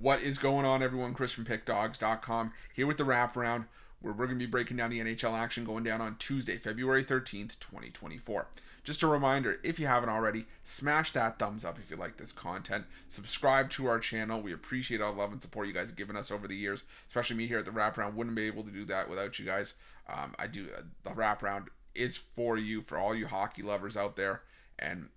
What is going on, everyone? Chris from Pickdawgz.com here with the Wraparound, where we're going to be breaking down the NHL action going down on Tuesday, February 13th, 2024. Just a reminder, if you haven't already, smash that thumbs up if you like this content. Subscribe to our channel. We appreciate all the love and support you guys have given us over the years, especially me here at the Wraparound. Wouldn't be able to do that without you guys. The Wraparound is for you, for all you hockey lovers out there. And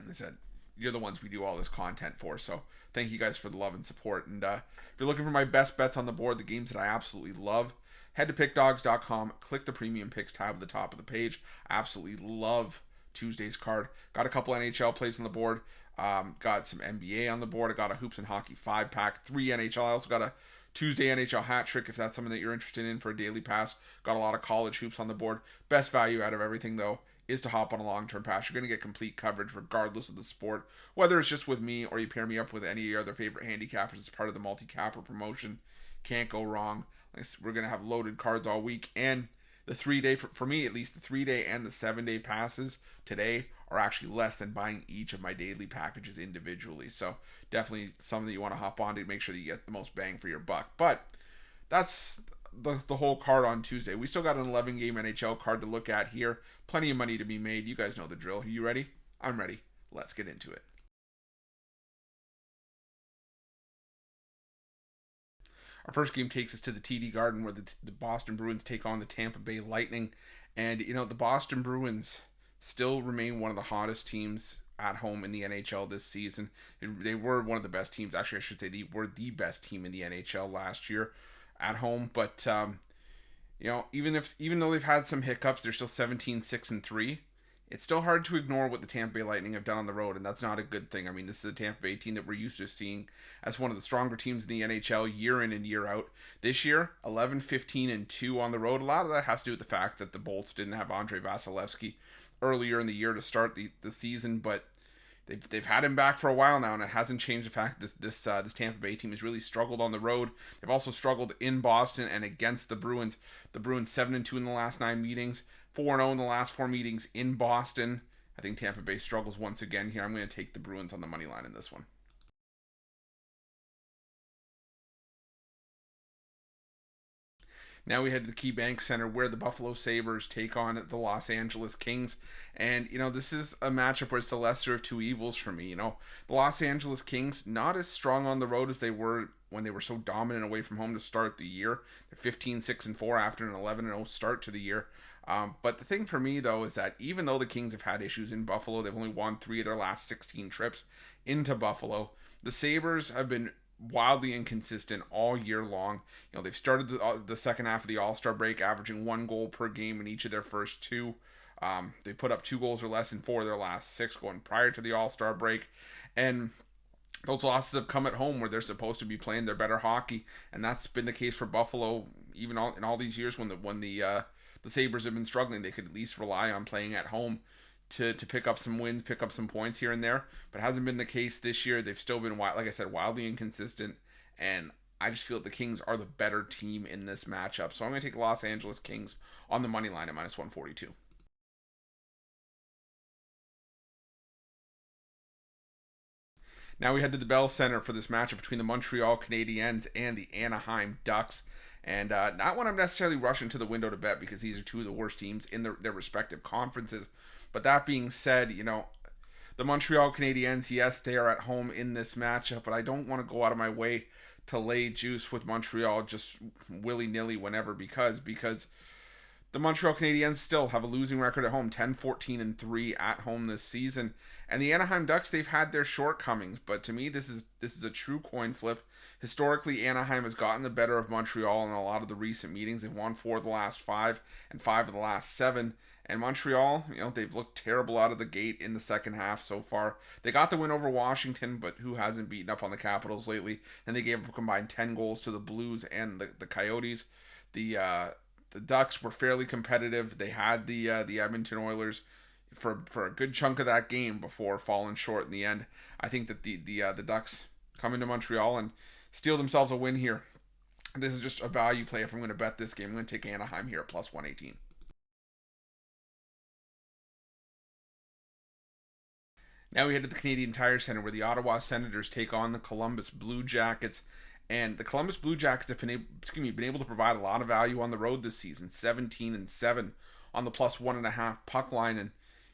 as I said, you're the ones we do all this content for. So thank you guys for the love and support. And if you're looking for my best bets on the board, the games that I absolutely love, head to pickdawgz.com, click the premium picks tab at the top of the page. I absolutely love Tuesday's card. Got a couple NHL plays on the board. Got some NBA on the board. I got a Hoops and Hockey 5-pack, 3 NHL. I also got a Tuesday NHL hat trick if that's something that you're interested in for a daily pass. Got a lot of college hoops on the board. Best value out of everything, though, is to hop on a long-term pass. You're going to get complete coverage regardless of the sport, whether it's just with me or you pair me up with any of your other favorite handicappers as part of the multi-capper promotion. Can't go wrong. We're going to have loaded cards all week, and the 3-day, for me at least, the 3-day and the 7-day passes today are actually less than buying each of my daily packages individually. So definitely something that you want to hop on to make sure that you get the most bang for your buck. But that's the whole card on Tuesday. We still got an 11-game NHL card to look at here. Plenty of money to be made. You guys know the drill. Are you ready? I'm ready. Let's get into it. Our first game takes us to the TD Garden, where the Boston Bruins take on the Tampa Bay Lightning. And, the Boston Bruins still remain one of the hottest teams at home in the NHL this season. They were one of the best teams. Actually, I should say they were the best team in the NHL last year at home. But, even though they've had some hiccups, they're still 17-6-3. It's still hard to ignore what the Tampa Bay Lightning have done on the road, and that's not a good thing. I mean, this is a Tampa Bay team that we're used to seeing as one of the stronger teams in the NHL year in and year out. This year, 11-15-2 on the road. A lot of that has to do with the fact that the Bolts didn't have Andrei Vasilevsky earlier in the year to start the season, but they've had him back for a while now, and it hasn't changed the fact that this Tampa Bay team has really struggled on the road. They've also struggled in Boston and against the Bruins. The Bruins 7-2 in the last 9 meetings, 4-0 in the last 4 meetings in Boston. I think Tampa Bay struggles once again here. I'm going to take the Bruins on the money line in this one. Now we head to the KeyBank Center, where the Buffalo Sabres take on the Los Angeles Kings. And, this is a matchup where it's the lesser of two evils for me. The Los Angeles Kings, not as strong on the road as they were when they were so dominant away from home to start the year. They're 15-6-4 after an 11-0 start to the year. But the thing for me, though, is that even though the Kings have had issues in Buffalo, they've only won 3 of their last 16 trips into Buffalo. The Sabres have been wildly inconsistent all year long. They've started the second half of the All-Star break averaging 1 goal per game in each of their first 2. They put up 2 goals or less in 4 of their last 6 going prior to the All-Star break. And those losses have come at home where they're supposed to be playing their better hockey, and that's been the case for Buffalo even in all these years when the Sabres have been struggling. They could at least rely on playing at home to pick up some wins, pick up some points here and there, but it hasn't been the case this year. They've still been, like I said, wildly inconsistent, and I just feel that the Kings are the better team in this matchup. So I'm going to take the Los Angeles Kings on the money line at minus 142. Now we head to the Bell Center for this matchup between the Montreal Canadiens and the Anaheim Ducks. And not one I'm necessarily rushing to the window to bet, because these are two of the worst teams in their respective conferences. But that being said, the Montreal Canadiens, yes, they are at home in this matchup, but I don't want to go out of my way to lay juice with Montreal just willy-nilly whenever, because the Montreal Canadiens still have a losing record at home, 10-14-3 at home this season. And the Anaheim Ducks, they've had their shortcomings, but to me, this is a true coin flip. Historically, Anaheim has gotten the better of Montreal in a lot of the recent meetings. They've won 4 of the last 5 and 5 of the last 7. And Montreal, they've looked terrible out of the gate in the second half so far. They got the win over Washington, but who hasn't beaten up on the Capitals lately? And they gave up a combined 10 goals to the Blues and the Coyotes. The Ducks were fairly competitive. They had the Edmonton Oilers for a good chunk of that game before falling short in the end. I think that the Ducks come into Montreal and steal themselves a win here. This is just a value play. If I'm going to bet this game, I'm going to take Anaheim here at plus 118. Now we head to the Canadian Tire Center where the Ottawa Senators take on the Columbus Blue Jackets. And the Columbus Blue Jackets have been able to provide a lot of value on the road this season, 17-7 on the plus 1.5 puck line.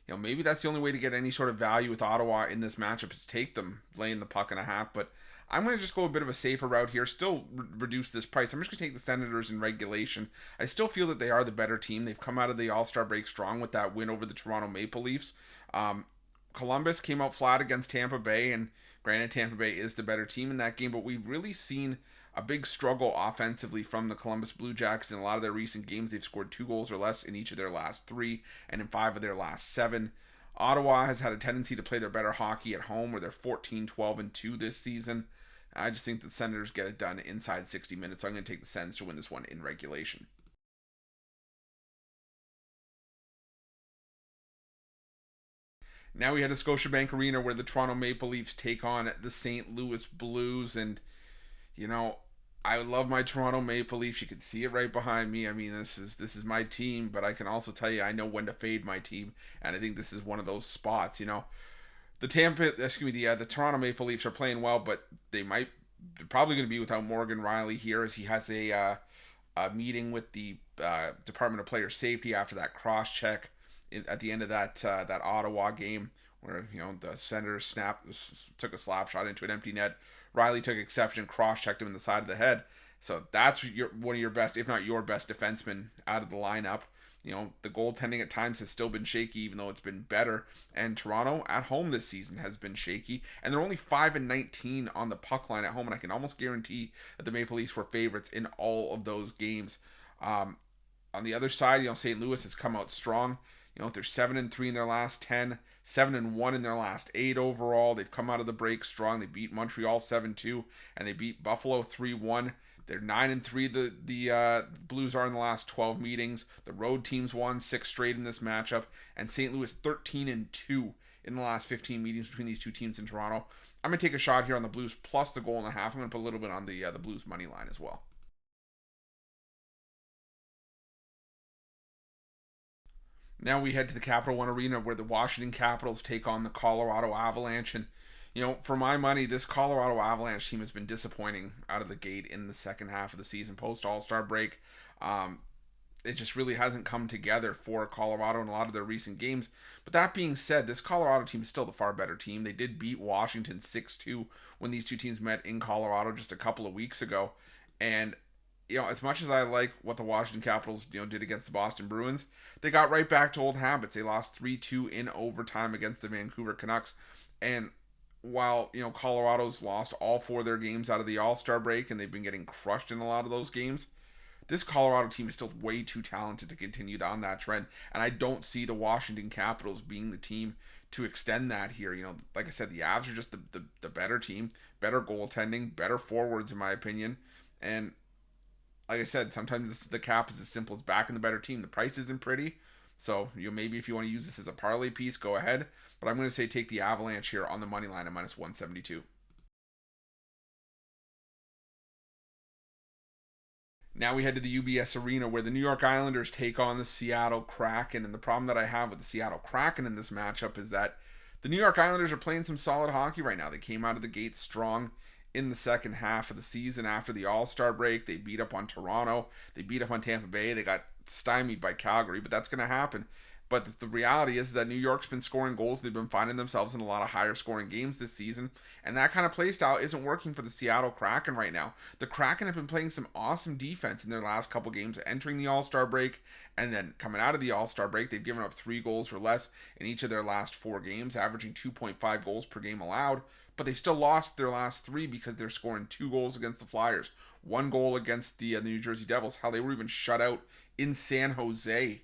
And maybe that's the only way to get any sort of value with Ottawa in this matchup is to take them laying the puck and a half. But I'm going to just go a bit of a safer route here, still reduce this price. I'm just going to take the Senators in regulation. I still feel that they are the better team. They've come out of the All-Star break strong with that win over the Toronto Maple Leafs. Columbus came out flat against Tampa Bay, and granted, Tampa Bay is the better team in that game, but we've really seen a big struggle offensively from the Columbus Blue Jackets in a lot of their recent games. They've scored 2 goals or less in each of their last 3, and in 5 of their last 7. Ottawa has had a tendency to play their better hockey at home, where they're 14-12-2 this season. I just think the Senators get it done inside 60 minutes, so I'm going to take the Sens to win this one in regulation. Now we head to Scotiabank Arena where the Toronto Maple Leafs take on the St. Louis Blues. And, I love my Toronto Maple Leafs. You can see it right behind me. I mean, this is my team, but I can also tell you I know when to fade my team. And I think this is one of those spots, The the Toronto Maple Leafs are playing well, but they're probably going to be without Morgan Riley here as he has a meeting with the Department of Player Safety after that cross check at the end of that Ottawa game where the Senators took a slap shot into an empty net. Riley took exception, cross-checked him in the side of the head. So that's one of your best, if not your best, defenseman out of the lineup. The goaltending at times has still been shaky, even though it's been better. And Toronto at home this season has been shaky, and they're only 5-19 on the puck line at home. And I can almost guarantee that the Maple Leafs were favorites in all of those games. On the other side, St. Louis has come out strong. They're 7-3 in their last 10, 7-1 in their last 8 overall. They've come out of the break strong. They beat Montreal 7-2, and they beat Buffalo 3-1. They're 9-3. The Blues are in the last 12 meetings. The road teams won 6 straight in this matchup, and St. Louis 13-2 in the last 15 meetings between these two teams in Toronto. I'm gonna take a shot here on the Blues plus the goal and a half. I'm gonna put a little bit on the Blues money line as well. Now we head to the Capital One Arena where the Washington Capitals take on the Colorado Avalanche. And, for my money, this Colorado Avalanche team has been disappointing out of the gate in the second half of the season, post All-Star break. It just really hasn't come together for Colorado in a lot of their recent games. But that being said, this Colorado team is still the far better team. They did beat Washington 6-2 when these two teams met in Colorado just a couple of weeks ago. And as much as I like what the Washington Capitals, did against the Boston Bruins, they got right back to old habits. They lost 3-2 in overtime against the Vancouver Canucks. And while, Colorado's lost all 4 of their games out of the All-Star break and they've been getting crushed in a lot of those games, this Colorado team is still way too talented to continue on that trend. And I don't see the Washington Capitals being the team to extend that here. Like I said, the Avs are just the better team, better goaltending, better forwards in my opinion. And like I said, sometimes the cap is as simple as backing the better team. The price isn't pretty, so maybe if you want to use this as a parlay piece, go ahead. But I'm going to say take the Avalanche here on the money line at minus 172. Now we head to the UBS Arena where the New York Islanders take on the Seattle Kraken. And the problem that I have with the Seattle Kraken in this matchup is that the New York Islanders are playing some solid hockey right now. They came out of the gate strong in the second half of the season after the All-Star break. They beat up on Toronto. They beat up on Tampa Bay. They got stymied by Calgary, but that's going to happen. But the reality is that New York's been scoring goals. They've been finding themselves in a lot of higher scoring games this season. And that kind of play style isn't working for the Seattle Kraken right now. The Kraken have been playing some awesome defense in their last couple games, entering the All-Star break. And then coming out of the All-Star break, they've given up 3 goals or less in each of their last 4 games, averaging 2.5 goals per game allowed. But they've still lost their last 3 because they're scoring 2 goals against the Flyers, 1 goal against the New Jersey Devils. How they were even shut out in San Jose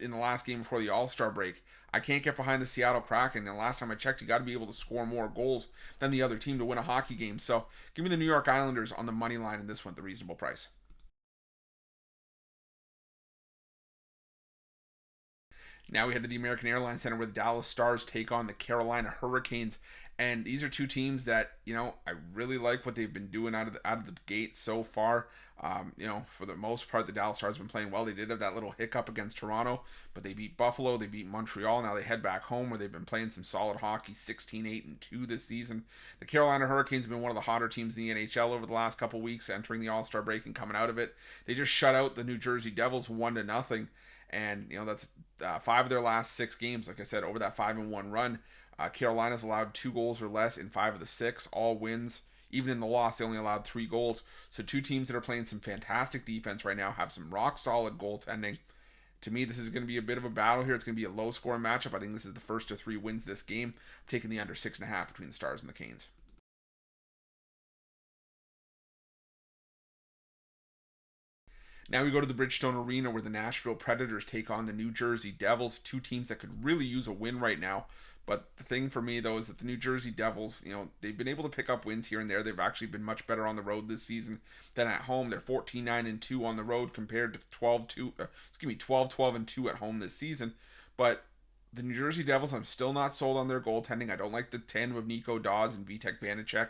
in the last game before the All-Star break. I can't get behind the Seattle Kraken. And last time I checked, you got to be able to score more goals than the other team to win a hockey game. So give me the New York Islanders on the money line in this one at the reasonable price. Now we head to the American Airlines Center where the Dallas Stars take on the Carolina Hurricanes. And these are two teams that, I really like what they've been doing out of the gate so far. For the most part, the Dallas Stars have been playing well. They did have that little hiccup against Toronto, but they beat Buffalo, they beat Montreal. Now they head back home where they've been playing some solid hockey, 16-8-2 this season. The Carolina Hurricanes have been one of the hotter teams in the NHL over the last couple weeks, entering the All-Star break and coming out of it. They just shut out the New Jersey Devils 1-0. And, that's 5 of their last 6 games. Like I said, over that 5-1 run, Carolina's allowed 2 goals or less in 5 of the 6, all wins. Even in the loss, they only allowed 3 goals. So two teams that are playing some fantastic defense right now have some rock-solid goaltending. To me, this is going to be a bit of a battle here. It's going to be a low-scoring matchup. I think this is the first of 3 wins this game. I'm taking the under 6.5 between the Stars and the Canes. Now we go to the Bridgestone Arena where the Nashville Predators take on the New Jersey Devils, two teams that could really use a win right now. But the thing for me, though, is that the New Jersey Devils, they've been able to pick up wins here and there. They've actually been much better on the road this season than at home. They're 14-9-2 on the road compared to 12-12-2 at home this season. But the New Jersey Devils, I'm still not sold on their goaltending. I don't like the tandem of Nico Daws and Vitek Vanacek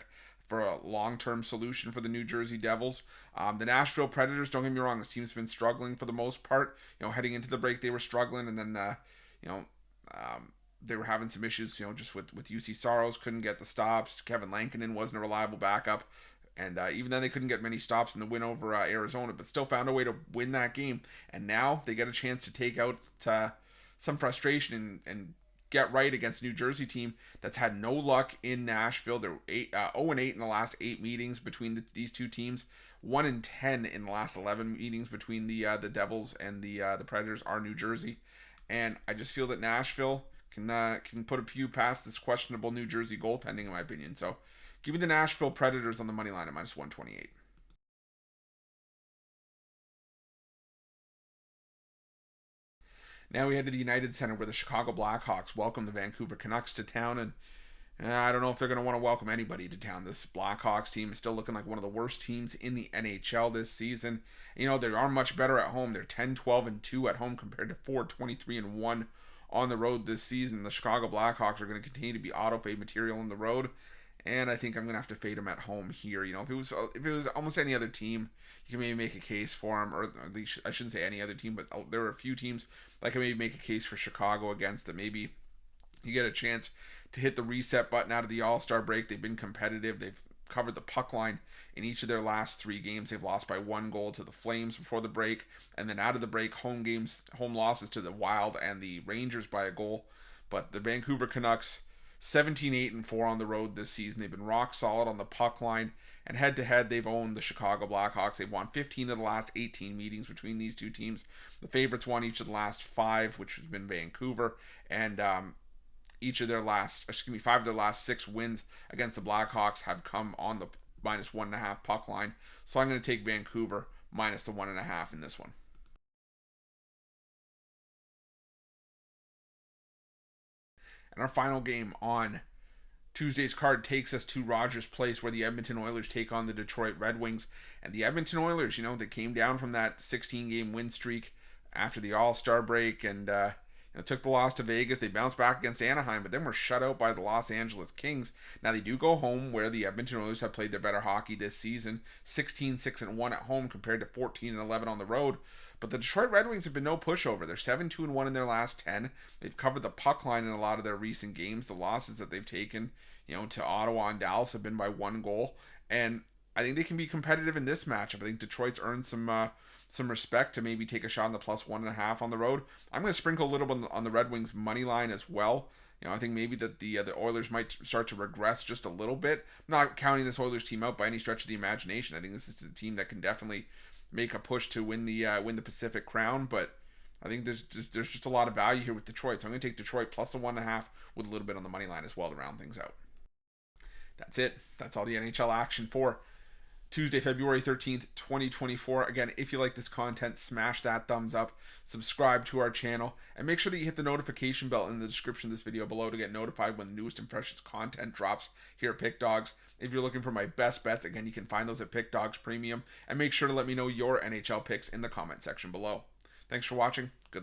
for a long-term solution for the New Jersey Devils. The Nashville Predators, don't get me wrong, this team's been struggling for the most part. Heading into the break, they were struggling, and then, they were having some issues, just with UC Saros, couldn't get the stops. Kevin Lankinen wasn't a reliable backup. And even then, they couldn't get many stops in the win over Arizona, but still found a way to win that game. And now they get a chance to take out some frustration and get right against a New Jersey team that's had no luck in Nashville. They're 0-8 in the last 8 meetings between these two teams. 1-10 in the last 11 meetings between the Devils and the Predators are New Jersey. And I just feel that Nashville can put a few past this questionable New Jersey goaltending, in my opinion. So give me the Nashville Predators on the money line at minus 128. Now we head to the United Center where the Chicago Blackhawks welcome the Vancouver Canucks to town. And I don't know if they're going to want to welcome anybody to town. This Blackhawks team is still looking like one of the worst teams in the NHL this season. They are much better at home. They're 10-12-2 at home compared to 4-23-1 on the road this season. The Chicago Blackhawks are going to continue to be auto-fade material on the road, and I think I'm going to have to fade them at home here. If it was almost any other team, you can maybe make a case for them, or at least I shouldn't say any other team, but there are a few teams that can maybe make a case for Chicago against that. Maybe you get a chance to hit the reset button out of the All-Star break. They've been competitive. They've covered the puck line in each of their last 3 games. They've lost by 1 goal to the Flames before the break, and then out of the break, home losses to the Wild and the Rangers by a goal. But the Vancouver Canucks, 17-8-4 on the road this season. They've been rock solid on the puck line, and head-to-head, they've owned the Chicago Blackhawks. They've won 15 of the last 18 meetings between these two teams. The favorites won each of the last 5, which has been Vancouver, and 5 of their last 6 wins against the Blackhawks have come on the minus 1.5 puck line. So I'm going to take Vancouver minus the 1.5 in this one. And our final game on Tuesday's card takes us to Rogers Place where the Edmonton Oilers take on the Detroit Red Wings. And the Edmonton Oilers, they came down from that 16-game win streak after the All-Star break and took the loss to Vegas. They bounced back against Anaheim, but then were shut out by the Los Angeles Kings. Now they do go home where the Edmonton Oilers have played their better hockey this season. 16-6-1 at home compared to 14-11 on the road. But the Detroit Red Wings have been no pushover. They're 7-2-1 in their last 10. They've covered the puck line in a lot of their recent games. The losses that they've taken, to Ottawa and Dallas have been by 1 goal. And I think they can be competitive in this matchup. I think Detroit's earned some respect to maybe take a shot on the plus 1.5 on the road. I'm going to sprinkle a little bit on the Red Wings money line as well. I think maybe that the Oilers might start to regress just a little bit. I'm not counting this Oilers team out by any stretch of the imagination. I think this is a team that can definitely make a push to win the Pacific Crown, but I think there's just a lot of value here with Detroit. So I'm going to take Detroit plus the 1.5 with a little bit on the money line as well to round things out. That's it. That's all the NHL action for Tuesday, February 13th, 2024. Again, if you like this content, smash that thumbs up, subscribe to our channel, and make sure that you hit the notification bell in the description of this video below to get notified when the newest and freshest content drops here at Pick Dawgz. If you're looking for my best bets, again, you can find those at Pick Dawgz Premium, and make sure to let me know your NHL picks in the comment section below. Thanks for watching. Good luck.